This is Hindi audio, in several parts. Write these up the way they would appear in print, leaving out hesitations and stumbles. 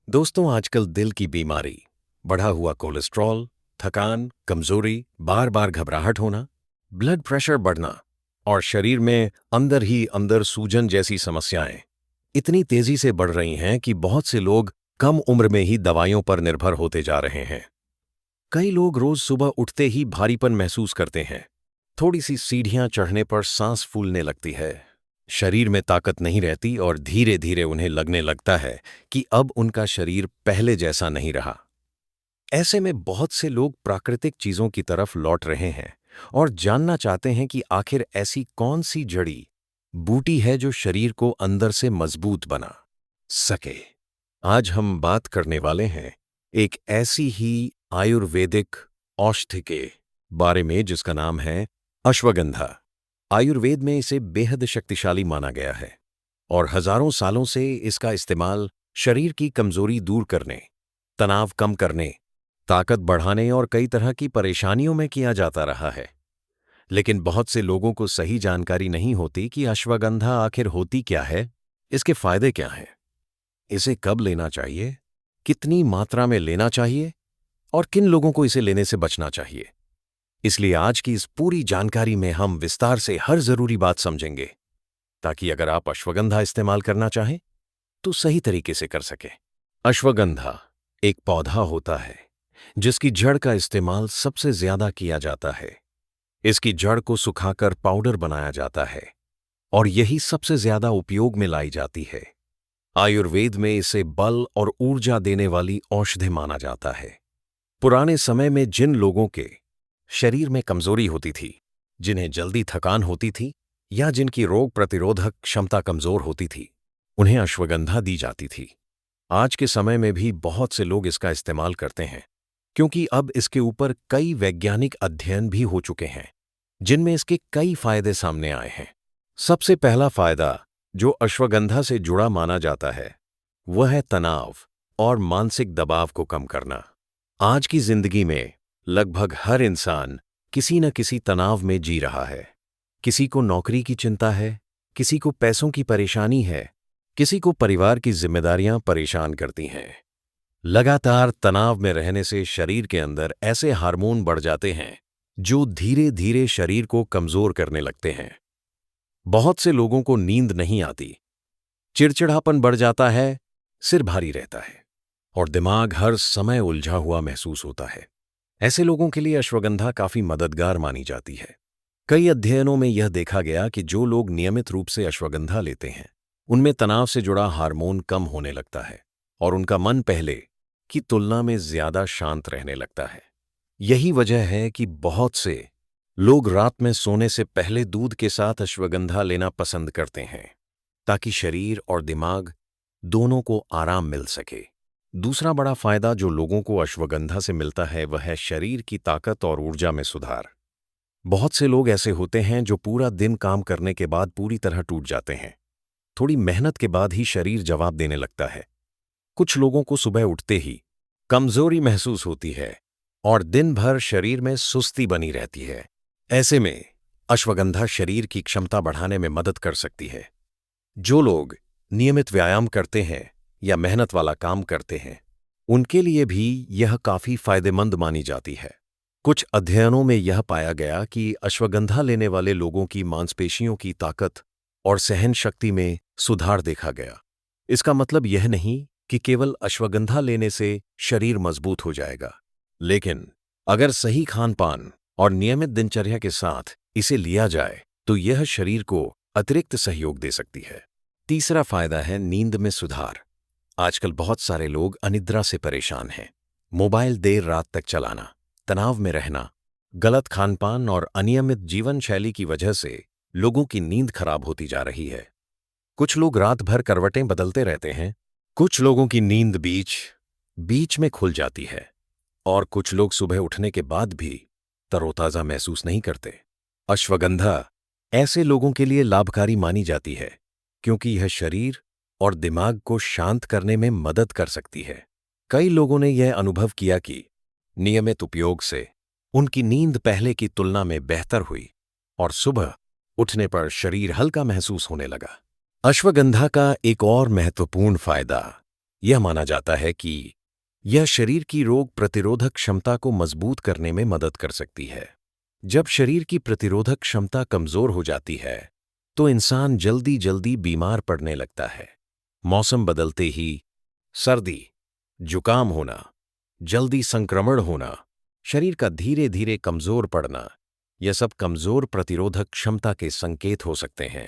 दोस्तों, आजकल दिल की बीमारी, बढ़ा हुआ कोलेस्ट्रॉल, थकान, कमजोरी, बार बार घबराहट होना, ब्लड प्रेशर बढ़ना और शरीर में अंदर ही अंदर सूजन जैसी समस्याएं इतनी तेजी से बढ़ रही हैं कि बहुत से लोग कम उम्र में ही दवाइयों पर निर्भर होते जा रहे हैं। कई लोग रोज सुबह उठते ही भारीपन महसूस करते हैं। थोड़ी सी सीढ़ियां चढ़ने पर सांस फूलने लगती है। शरीर में ताकत नहीं रहती और धीरे धीरे उन्हें लगने लगता है कि अब उनका शरीर पहले जैसा नहीं रहा। ऐसे में बहुत से लोग प्राकृतिक चीजों की तरफ लौट रहे हैं और जानना चाहते हैं कि आखिर ऐसी कौन सी जड़ी बूटी है जो शरीर को अंदर से मजबूत बना सके। आज हम बात करने वाले हैं एक ऐसी ही आयुर्वेदिक औषधि के बारे में जिसका नाम है अश्वगंधा। आयुर्वेद में इसे बेहद शक्तिशाली माना गया है और हजारों सालों से इसका इस्तेमाल शरीर की कमजोरी दूर करने, तनाव कम करने, ताकत बढ़ाने और कई तरह की परेशानियों में किया जाता रहा है। लेकिन बहुत से लोगों को सही जानकारी नहीं होती कि अश्वगंधा आखिर होती क्या है, इसके फायदे क्या हैं, इसे कब लेना चाहिए, कितनी मात्रा में लेना चाहिए और किन लोगों को इसे लेने से बचना चाहिए। इसलिए आज की इस पूरी जानकारी में हम विस्तार से हर जरूरी बात समझेंगे, ताकि अगर आप अश्वगंधा इस्तेमाल करना चाहें तो सही तरीके से कर सकें। अश्वगंधा एक पौधा होता है जिसकी जड़ का इस्तेमाल सबसे ज्यादा किया जाता है। इसकी जड़ को सुखाकर पाउडर बनाया जाता है और यही सबसे ज्यादा उपयोग में लाई जाती है। आयुर्वेद में इसे बल और ऊर्जा देने वाली औषधि माना जाता है। पुराने समय में जिन लोगों के शरीर में कमजोरी होती थी, जिन्हें जल्दी थकान होती थी या जिनकी रोग प्रतिरोधक क्षमता कमजोर होती थी, उन्हें अश्वगंधा दी जाती थी। आज के समय में भी बहुत से लोग इसका इस्तेमाल करते हैं, क्योंकि अब इसके ऊपर कई वैज्ञानिक अध्ययन भी हो चुके हैं जिनमें इसके कई फायदे सामने आए हैं। सबसे पहला फायदा जो अश्वगंधा से जुड़ा माना जाता है वह है तनाव और मानसिक दबाव को कम करना। आज की जिंदगी में लगभग हर इंसान किसी न किसी तनाव में जी रहा है। किसी को नौकरी की चिंता है, किसी को पैसों की परेशानी है, किसी को परिवार की जिम्मेदारियां परेशान करती हैं। लगातार तनाव में रहने से शरीर के अंदर ऐसे हार्मोन बढ़ जाते हैं जो धीरे धीरे शरीर को कमजोर करने लगते हैं। बहुत से लोगों को नींद नहीं आती, चिड़चिड़ापन बढ़ जाता है, सिर भारी रहता है और दिमाग हर समय उलझा हुआ महसूस होता है। ऐसे लोगों के लिए अश्वगंधा काफी मददगार मानी जाती है। कई अध्ययनों में यह देखा गया कि जो लोग नियमित रूप से अश्वगंधा लेते हैं उनमें तनाव से जुड़ा हार्मोन कम होने लगता है और उनका मन पहले की तुलना में ज्यादा शांत रहने लगता है। यही वजह है कि बहुत से लोग रात में सोने से पहले दूध के साथ अश्वगंधा लेना पसंद करते हैं, ताकि शरीर और दिमाग दोनों को आराम मिल सके। दूसरा बड़ा फायदा जो लोगों को अश्वगंधा से मिलता है वह है शरीर की ताकत और ऊर्जा में सुधार। बहुत से लोग ऐसे होते हैं जो पूरा दिन काम करने के बाद पूरी तरह टूट जाते हैं। थोड़ी मेहनत के बाद ही शरीर जवाब देने लगता है। कुछ लोगों को सुबह उठते ही कमजोरी महसूस होती है और दिन भर शरीर में सुस्ती बनी रहती है। ऐसे में अश्वगंधा शरीर की क्षमता बढ़ाने में मदद कर सकती है। जो लोग नियमित व्यायाम करते हैं या मेहनत वाला काम करते हैं उनके लिए भी यह काफी फायदेमंद मानी जाती है। कुछ अध्ययनों में यह पाया गया कि अश्वगंधा लेने वाले लोगों की मांसपेशियों की ताकत और सहन शक्ति में सुधार देखा गया। इसका मतलब यह नहीं कि केवल अश्वगंधा लेने से शरीर मजबूत हो जाएगा, लेकिन अगर सही खान पान और नियमित दिनचर्या के साथ इसे लिया जाए तो यह शरीर को अतिरिक्त सहयोग दे सकती है। तीसरा फायदा है नींद में सुधार। आजकल बहुत सारे लोग अनिद्रा से परेशान हैं। मोबाइल देर रात तक चलाना, तनाव में रहना, गलत खानपान और अनियमित जीवन शैली की वजह से लोगों की नींद खराब होती जा रही है। कुछ लोग रात भर करवटें बदलते रहते हैं, कुछ लोगों की नींद बीच बीच में खुल जाती है और कुछ लोग सुबह उठने के बाद भी तरोताजा महसूस नहीं करते। अश्वगंधा ऐसे लोगों के लिए लाभकारी मानी जाती है क्योंकि यह शरीर और दिमाग को शांत करने में मदद कर सकती है। कई लोगों ने यह अनुभव किया कि नियमित उपयोग से उनकी नींद पहले की तुलना में बेहतर हुई और सुबह उठने पर शरीर हल्का महसूस होने लगा। अश्वगंधा का एक और महत्वपूर्ण फायदा यह माना जाता है कि यह शरीर की रोग प्रतिरोधक क्षमता को मजबूत करने में मदद कर सकती है। जब शरीर की प्रतिरोधक क्षमता कमजोर हो जाती है तो इंसान जल्दी जल्दी बीमार पड़ने लगता है। मौसम बदलते ही सर्दी, जुकाम होना, जल्दी संक्रमण होना, शरीर का धीरे धीरे कमजोर पड़ना, यह सब कमजोर प्रतिरोधक क्षमता के संकेत हो सकते हैं।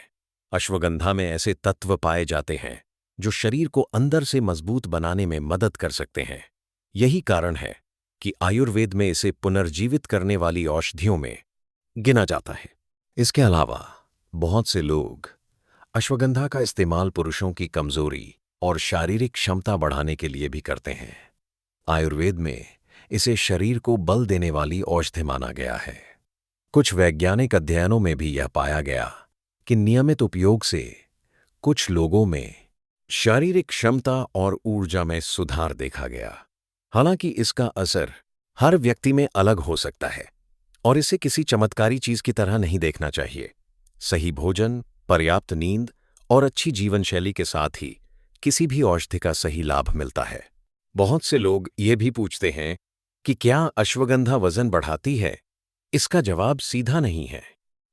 अश्वगंधा में ऐसे तत्व पाए जाते हैं जो शरीर को अंदर से मजबूत बनाने में मदद कर सकते हैं। यही कारण है कि आयुर्वेद में इसे पुनर्जीवित करने वाली औषधियों में गिना जाता है। इसके अलावा बहुत से लोग अश्वगंधा का इस्तेमाल पुरुषों की कमजोरी और शारीरिक क्षमता बढ़ाने के लिए भी करते हैं। आयुर्वेद में इसे शरीर को बल देने वाली औषधि माना गया है। कुछ वैज्ञानिक अध्ययनों में भी यह पाया गया कि नियमित उपयोग से कुछ लोगों में शारीरिक क्षमता और ऊर्जा में सुधार देखा गया। हालांकि इसका असर हर व्यक्ति में अलग हो सकता है और इसे किसी चमत्कारी चीज की तरह नहीं देखना चाहिए। सही भोजन, पर्याप्त नींद और अच्छी जीवन शैली के साथ ही किसी भी औषधि का सही लाभ मिलता है। बहुत से लोग ये भी पूछते हैं कि क्या अश्वगंधा वजन बढ़ाती है? इसका जवाब सीधा नहीं है।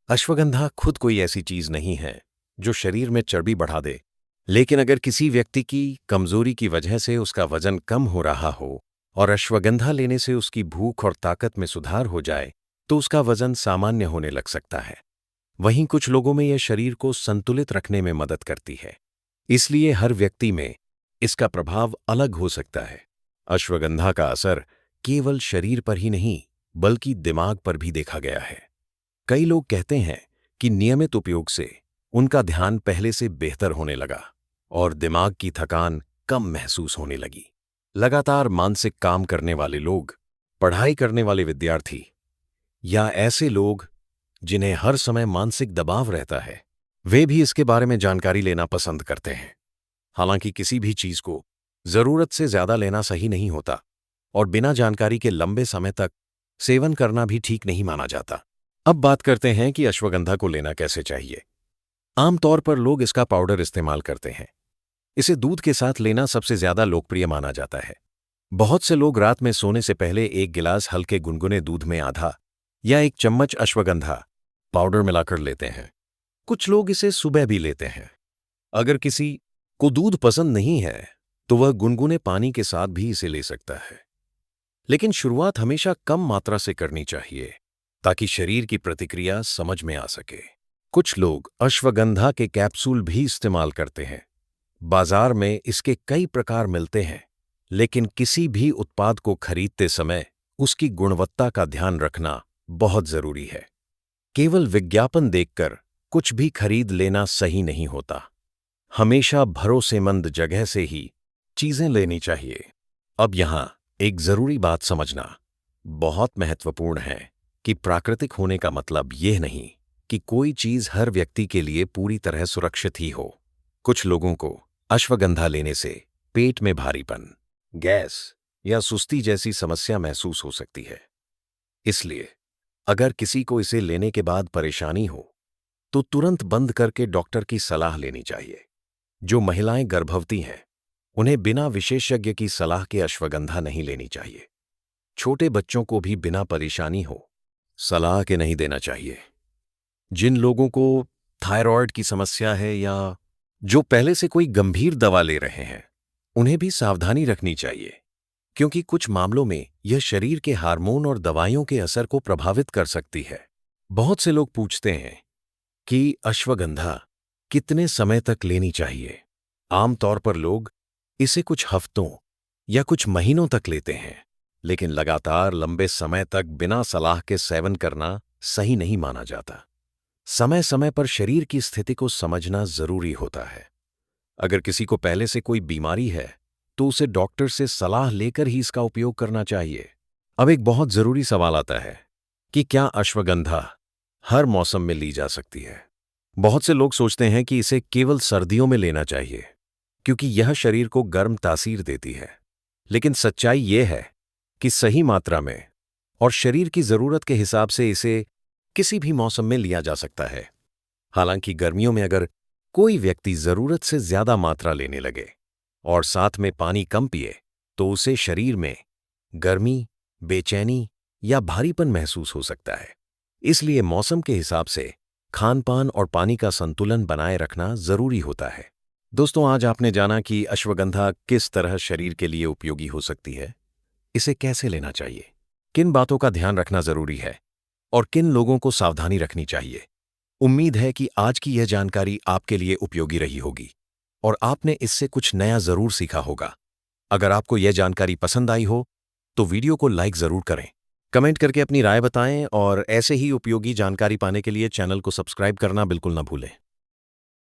अश्वगंधा खुद कोई ऐसी चीज नहीं है जो शरीर में चर्बी बढ़ा दे, लेकिन अगर किसी व्यक्ति की कमजोरी की वजह से उसका वजन कम हो रहा हो और अश्वगंधा लेने से उसकी भूख और ताकत में सुधार हो जाए तो उसका वजन सामान्य होने लग सकता है। वहीं कुछ लोगों में यह शरीर को संतुलित रखने में मदद करती है, इसलिए हर व्यक्ति में इसका प्रभाव अलग हो सकता है। अश्वगंधा का असर केवल शरीर पर ही नहीं बल्कि दिमाग पर भी देखा गया है। कई लोग कहते हैं कि नियमित उपयोग से उनका ध्यान पहले से बेहतर होने लगा और दिमाग की थकान कम महसूस होने लगी। लगातार मानसिक काम करने वाले लोग, पढ़ाई करने वाले विद्यार्थी या ऐसे लोग जिन्हें हर समय मानसिक दबाव रहता है, वे भी इसके बारे में जानकारी लेना पसंद करते हैं। हालांकि किसी भी चीज को जरूरत से ज्यादा लेना सही नहीं होता और बिना जानकारी के लंबे समय तक सेवन करना भी ठीक नहीं माना जाता। अब बात करते हैं कि अश्वगंधा को लेना कैसे चाहिए। आमतौर पर लोग इसका पाउडर इस्तेमाल करते हैं। इसे दूध के साथ लेना सबसे ज्यादा लोकप्रिय माना जाता है। बहुत से लोग रात में सोने से पहले एक गिलास हल्के गुनगुने दूध में आधा या एक चम्मच अश्वगंधा पाउडर मिलाकर लेते हैं। कुछ लोग इसे सुबह भी लेते हैं। अगर किसी को दूध पसंद नहीं है तो वह गुनगुने पानी के साथ भी इसे ले सकता है, लेकिन शुरुआत हमेशा कम मात्रा से करनी चाहिए ताकि शरीर की प्रतिक्रिया समझ में आ सके। कुछ लोग अश्वगंधा के कैप्सूल भी इस्तेमाल करते हैं। बाजार में इसके कई प्रकार मिलते हैं, लेकिन किसी भी उत्पाद को खरीदते समय उसकी गुणवत्ता का ध्यान रखना बहुत जरूरी है। केवल विज्ञापन देखकर कुछ भी खरीद लेना सही नहीं होता। हमेशा भरोसेमंद जगह से ही चीजें लेनी चाहिए। अब यहां एक जरूरी बात समझना बहुत महत्वपूर्ण है कि प्राकृतिक होने का मतलब यह नहीं कि कोई चीज हर व्यक्ति के लिए पूरी तरह सुरक्षित ही हो। कुछ लोगों को अश्वगंधा लेने से पेट में भारीपन, गैस या सुस्ती जैसी समस्या महसूस हो सकती है। इसलिए अगर किसी को इसे लेने के बाद परेशानी हो तो तुरंत बंद करके डॉक्टर की सलाह लेनी चाहिए। जो महिलाएं गर्भवती हैं उन्हें बिना विशेषज्ञ की सलाह के अश्वगंधा नहीं लेनी चाहिए। छोटे बच्चों को भी बिना परेशानी हो सलाह के नहीं देना चाहिए। जिन लोगों को थायराइड की समस्या है या जो पहले से कोई गंभीर दवा ले रहे हैं उन्हें भी सावधानी रखनी चाहिए, क्योंकि कुछ मामलों में यह शरीर के हार्मोन और दवाइयों के असर को प्रभावित कर सकती है। बहुत से लोग पूछते हैं कि अश्वगंधा कितने समय तक लेनी चाहिए। आमतौर पर लोग इसे कुछ हफ्तों या कुछ महीनों तक लेते हैं, लेकिन लगातार लंबे समय तक बिना सलाह के सेवन करना सही नहीं माना जाता। समय समय पर शरीर की स्थिति को समझना जरूरी होता है। अगर किसी को पहले से कोई बीमारी है तो उसे डॉक्टर से सलाह लेकर ही इसका उपयोग करना चाहिए। अब एक बहुत जरूरी सवाल आता है कि क्या अश्वगंधा हर मौसम में ली जा सकती है। बहुत से लोग सोचते हैं कि इसे केवल सर्दियों में लेना चाहिए क्योंकि यह शरीर को गर्म तासीर देती है, लेकिन सच्चाई यह है कि सही मात्रा में और शरीर की जरूरत के हिसाब से इसे किसी भी मौसम में लिया जा सकता है। हालांकि गर्मियों में अगर कोई व्यक्ति जरूरत से ज्यादा मात्रा लेने लगे और साथ में पानी कम पिए तो उसे शरीर में गर्मी, बेचैनी या भारीपन महसूस हो सकता है। इसलिए मौसम के हिसाब से खान-पान और पानी का संतुलन बनाए रखना जरूरी होता है। दोस्तों, आज आपने जाना कि अश्वगंधा किस तरह शरीर के लिए उपयोगी हो सकती है, इसे कैसे लेना चाहिए, किन बातों का ध्यान रखना जरूरी है और किन लोगों को सावधानी रखनी चाहिए। उम्मीद है कि आज की यह जानकारी आपके लिए उपयोगी रही होगी और आपने इससे कुछ नया जरूर सीखा होगा। अगर आपको यह जानकारी पसंद आई हो तो वीडियो को लाइक जरूर करें, कमेंट करके अपनी राय बताएं और ऐसे ही उपयोगी जानकारी पाने के लिए चैनल को सब्सक्राइब करना बिल्कुल ना भूलें।